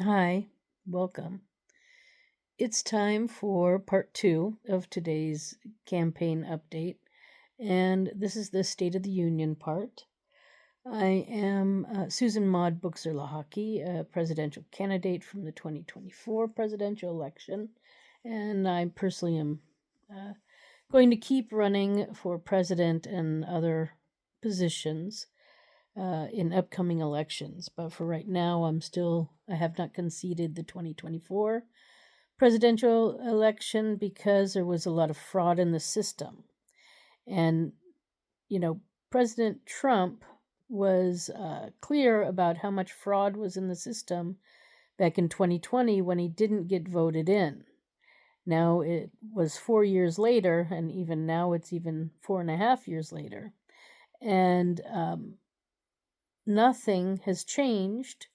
Hi, welcome. It's time for part two of today's campaign update, and this is the State of the Union part. I am Susan Maud Buchser-Lochocki, a presidential candidate from the 2024 presidential election, and I personally am uh, going to keep running for president and other positions in upcoming elections. But for right now, I have not conceded the 2024 presidential election because there was a lot of fraud in the system. And, you know, President Trump was clear about how much fraud was in the system back in 2020 when he didn't get voted in. Now it was 4 years later, and even now it's even 4.5 years later. And nothing has changed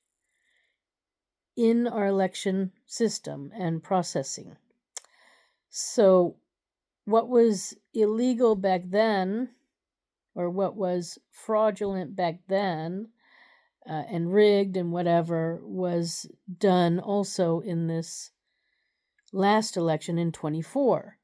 in our election system and processing. So, what was illegal back then, or what was fraudulent back then, and rigged and whatever, was done also in this last election in 24.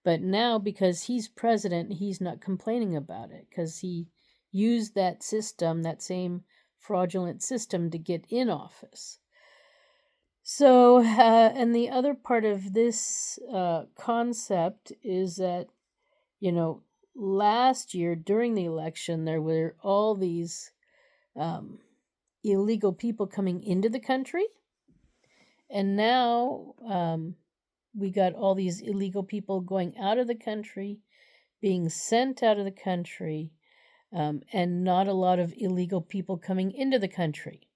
But now, because he's president, he's not complaining about it because he used that system, that same fraudulent system, to get in office. So, and the other part of this concept is that, you know, last year during the election, there were all these illegal people coming into the country. And now we got all these illegal people going out of the country, being sent out of the country, and not a lot of illegal people coming into the country.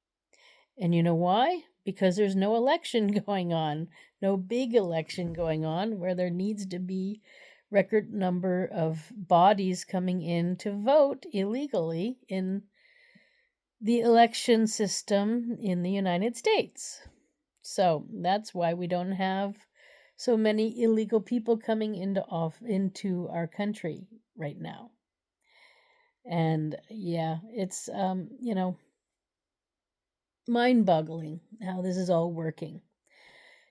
And you know why? Because there's no election going on, no big election going on where there needs to be record number of bodies coming in to vote illegally in the election system in the United States. So that's why we don't have so many illegal people coming into our country right now. And yeah, it's mind-boggling how this is all working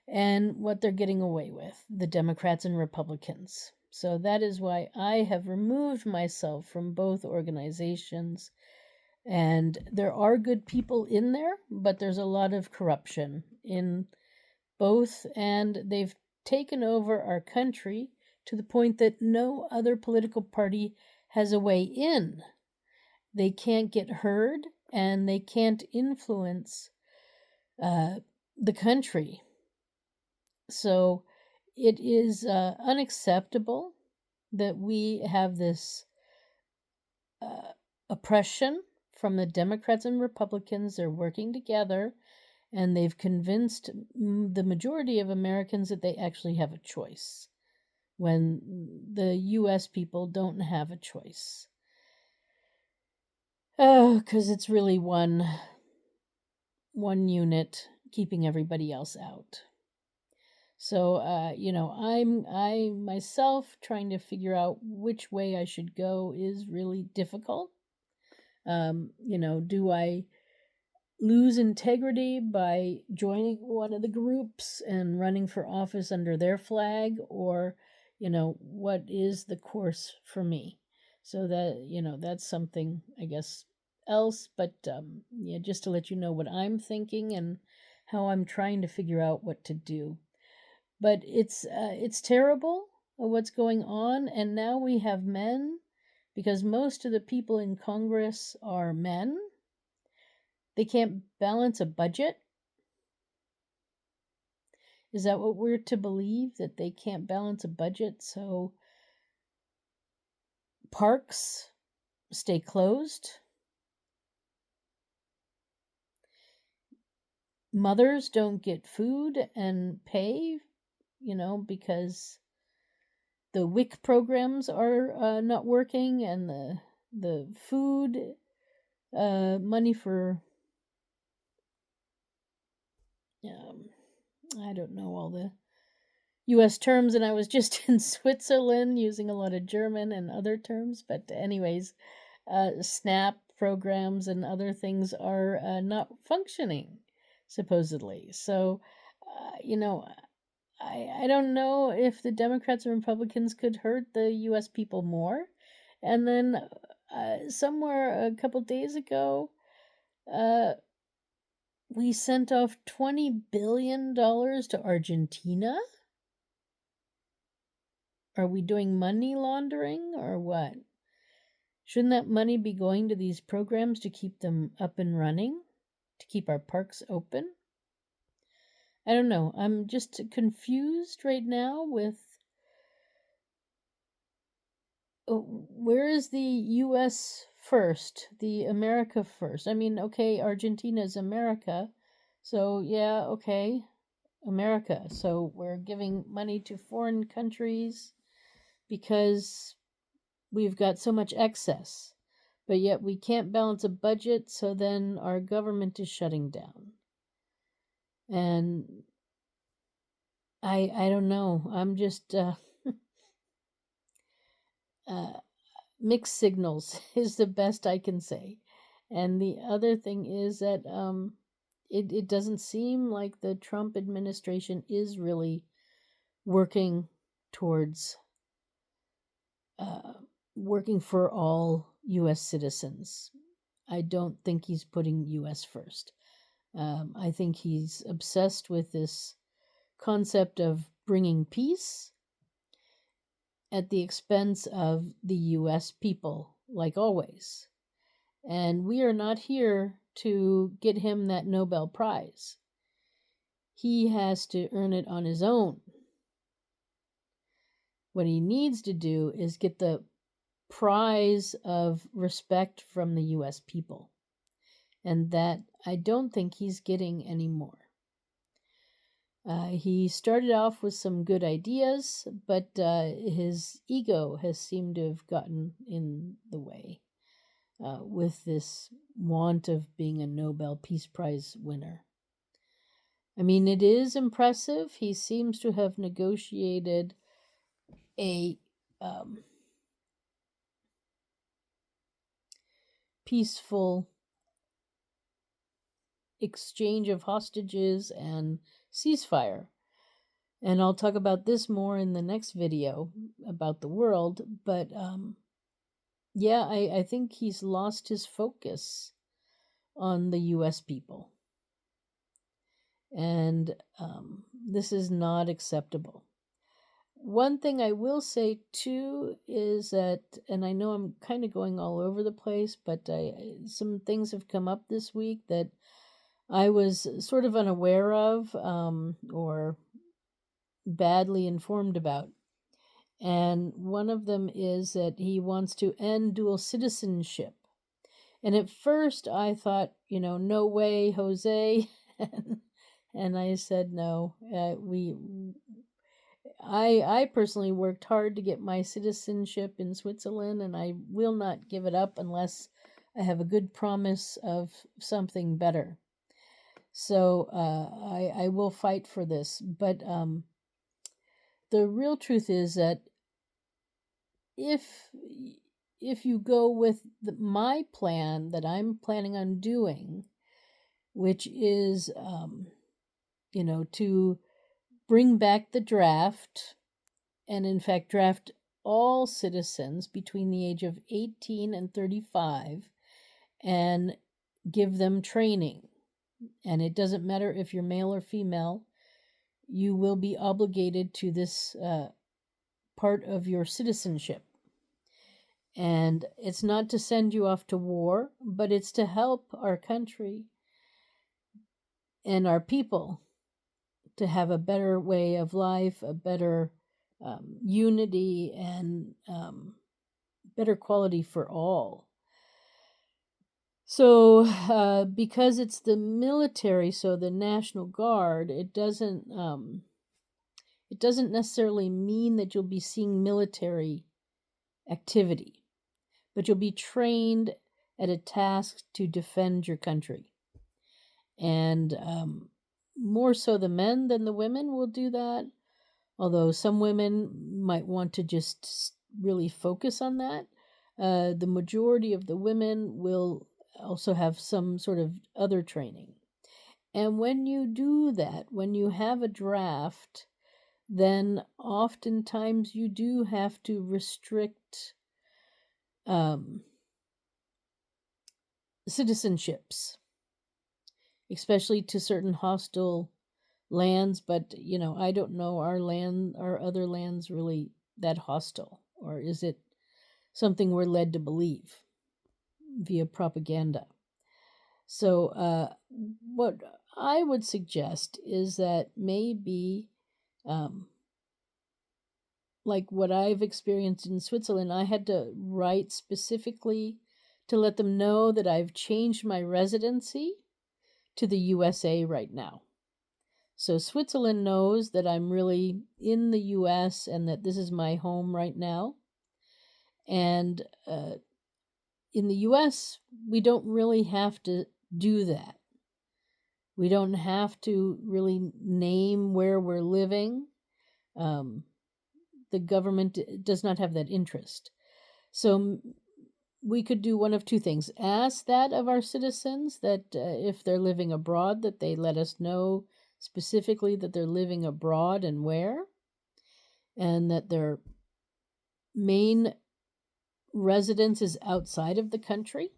and what they're getting away with, the Democrats and Republicans. So that is why I have removed myself from both organizations. And there are good people in there, but there's a lot of corruption in both, and they've taken over our country to the point that no other political party has a way in. They can't get heard, and they can't influence the country. So it is unacceptable that we have this oppression from the Democrats and Republicans. They're working together, and they've convinced the majority of Americans that they actually have a choice when the U.S. people don't have a choice. Oh, because it's really one unit keeping everybody else out. So, I myself trying to figure out which way I should go is really difficult. Do I lose integrity by joining one of the groups and running for office under their flag? Or, what is the course for me? So that's something, I guess, else. But yeah, just to let you know what I'm thinking and how I'm trying to figure out what to do. But it's terrible what's going on, and now we have men, because most of the people in Congress are men. They can't balance a budget. Is that what we're to believe, that they can't balance a budget? So parks stay closed. Mothers don't get food and pay, because the WIC programs are not working, and the food money for I don't know all the US terms, and I was just in Switzerland using a lot of German and other terms. But, anyways, SNAP programs and other things are not functioning. supposedly. So, you know, I don't know if the Democrats and Republicans could hurt the U.S. people more. And then somewhere a couple days ago, uh, we sent off $20 billion to Argentina. Are we doing money laundering or what? Shouldn't that money be going to these programs to keep them up and running, to keep our parks open? I don't know. I'm just confused right now with where is the US first, the America first? I mean, okay, Argentina is America. So, yeah, okay, America. So we're giving money to foreign countries because we've got so much excess. But yet we can't balance a budget, so then our government is shutting down. And I don't know. I'm just mixed signals is the best I can say. And the other thing is that it doesn't seem like the Trump administration is really working towards working for all U.S. citizens. I don't think he's putting U.S. first. I think he's obsessed with this concept of bringing peace at the expense of the U.S. people, like always. And we are not here to get him that Nobel Prize. He has to earn it on his own. What he needs to do is get the prize of respect from the U.S. people. And that I don't think he's getting anymore. He started off with some good ideas, but his ego has seemed to have gotten in the way with this want of being a Nobel Peace Prize winner. I mean, it is impressive. He seems to have negotiated a peaceful exchange of hostages and ceasefire. And I'll talk about this more in the next video about the world. But yeah, I think he's lost his focus on the U.S. people. And this is not acceptable. One thing I will say too is that, and I know I'm kind of going all over the place, but some things have come up this week that I was sort of unaware of or badly informed about. And one of them is that he wants to end dual citizenship. And at first I thought, no way, Jose. And I said, no, I personally worked hard to get my citizenship in Switzerland, and I will not give it up unless I have a good promise of something better. So I will fight for this. But the real truth is that if you go with my plan that I'm planning on doing, which is, to bring back the draft, and in fact draft all citizens between the age of 18 and 35 and give them training. And it doesn't matter if you're male or female, you will be obligated to this part of your citizenship. And it's not to send you off to war, but it's to help our country and our people to have a better way of life, a better unity, and better quality for all. So because it's the military, so the National Guard, it doesn't necessarily mean that you'll be seeing military activity, but you'll be trained at a task to defend your country. And more so the men than the women will do that, although some women might want to just really focus on that. The majority of the women will also have some sort of other training. And when you do that, when you have a draft, then oftentimes you do have to restrict citizenships, especially to certain hostile lands. But I don't know, our other lands really that hostile, or is it something we're led to believe via propaganda? So what I would suggest is that maybe, like what I've experienced in Switzerland, I had to write specifically to let them know that I've changed my residency to the USA right now. So Switzerland knows that I'm really in the US and that this is my home right now. And in the US, we don't really have to do that. We don't have to really name where we're living. The government does not have that interest. So we could do one of two things: ask that of our citizens, that if they're living abroad, that they let us know specifically that they're living abroad and where, and that their main residence is outside of the country,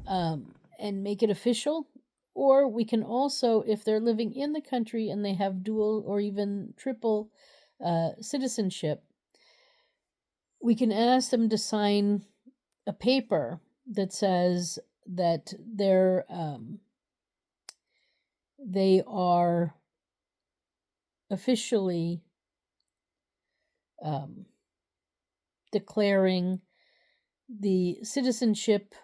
and make it official. Or we can also, if they're living in the country and they have dual or even triple citizenship, we can ask them to sign a paper that says that they are officially declaring the citizenship,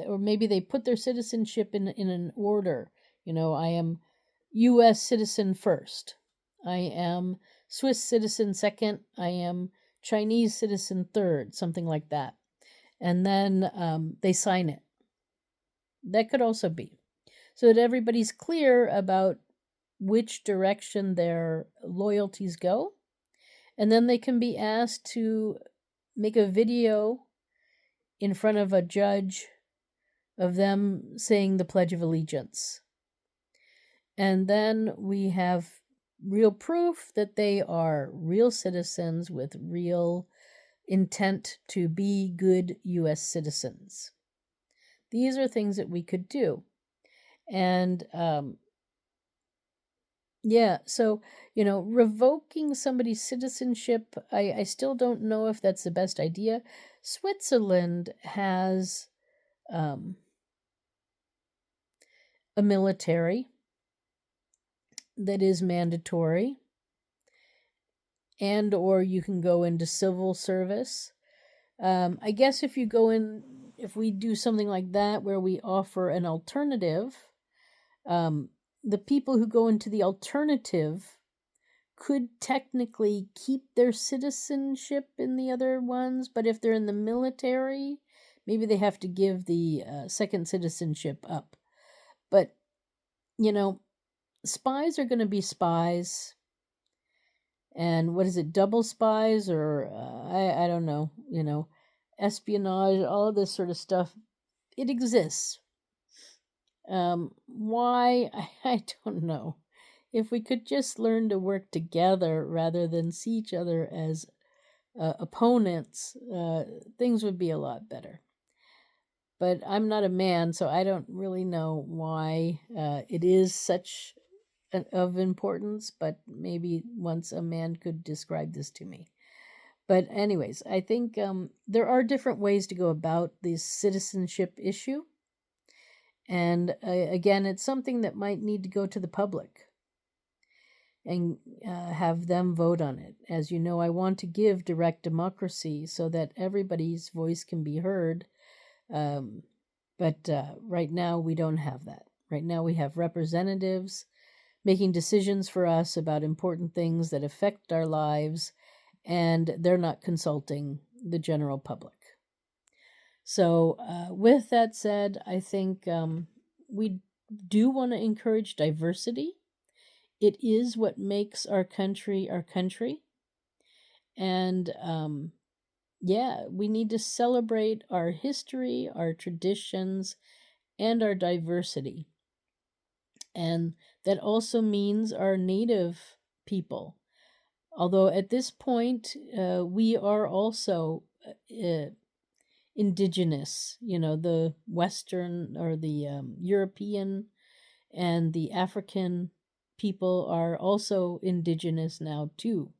or maybe they put their citizenship in an order. I am U.S. citizen first. I am Swiss citizen second. I am Chinese citizen third, something like that. And then they sign it. That could also be, so that everybody's clear about which direction their loyalties go. And then they can be asked to make a video in front of a judge of them saying the Pledge of Allegiance. And then we have real proof that they are real citizens with real intent to be good U.S. citizens. These are things that we could do. And so, revoking somebody's citizenship, I still don't know if that's the best idea. Switzerland has a military that is mandatory, and or you can go into civil service. I guess if we do something like that where we offer an alternative, the people who go into the alternative could technically keep their citizenship in the other ones, but if they're in the military, maybe they have to give the second citizenship up. But, spies are going to be spies. And what is it, double spies, or I don't know, espionage, all of this sort of stuff. It exists. Why? I don't know. If we could just learn to work together rather than see each other as opponents, things would be a lot better. But I'm not a man, so I don't really know why it is such of importance, but maybe once a man could describe this to me. But anyways, I think there are different ways to go about this citizenship issue. And again, it's something that might need to go to the public and have them vote on it. As you know, I want to give direct democracy so that everybody's voice can be heard. But right now, we don't have that. Right now, we have representatives making decisions for us about important things that affect our lives, and they're not consulting the general public. So with that said, I think we do want to encourage diversity. It is what makes our country our country. And we need to celebrate our history, our traditions, and our diversity. And that also means our native people. Although at this point, we are also indigenous, the Western or the European and the African people are also indigenous now, too.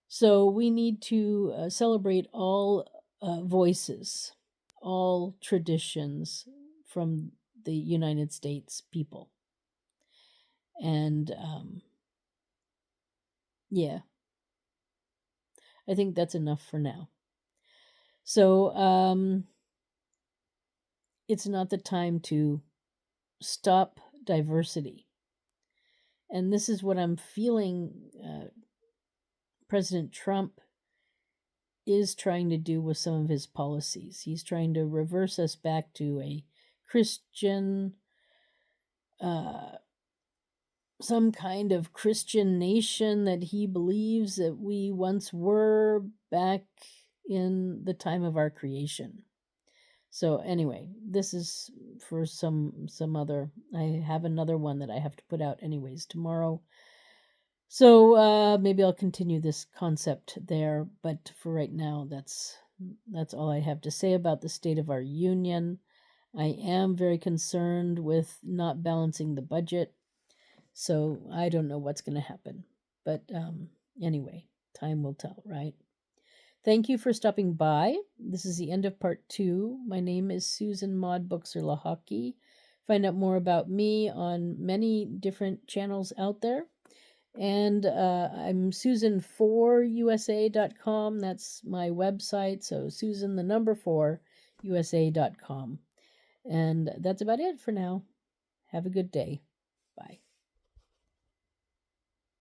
So we need to celebrate all voices, all traditions from the United States people. And yeah, I think that's enough for now. So it's not the time to stop diversity. And this is what I'm feeling President Trump is trying to do with some of his policies. He's trying to reverse us back to a Christian, uh, some kind of Christian nation that he believes that we once were back in the time of our creation. So anyway, this is for some other. I have another one that I have to put out anyways tomorrow. So maybe I'll continue this concept there, but for right now, that's all I have to say about the state of our union. I am very concerned with not balancing the budget, so I don't know what's going to happen. But anyway, time will tell, right? Thank you for stopping by. This is the end of part 2. My name is Susan Maud Buchser-Lochocki. Find out more about me on many different channels out there. And I'm Susan4USA.com. That's my website. So Susan, the number 4, USA.com. And that's about it for now. Have a good day. Bye.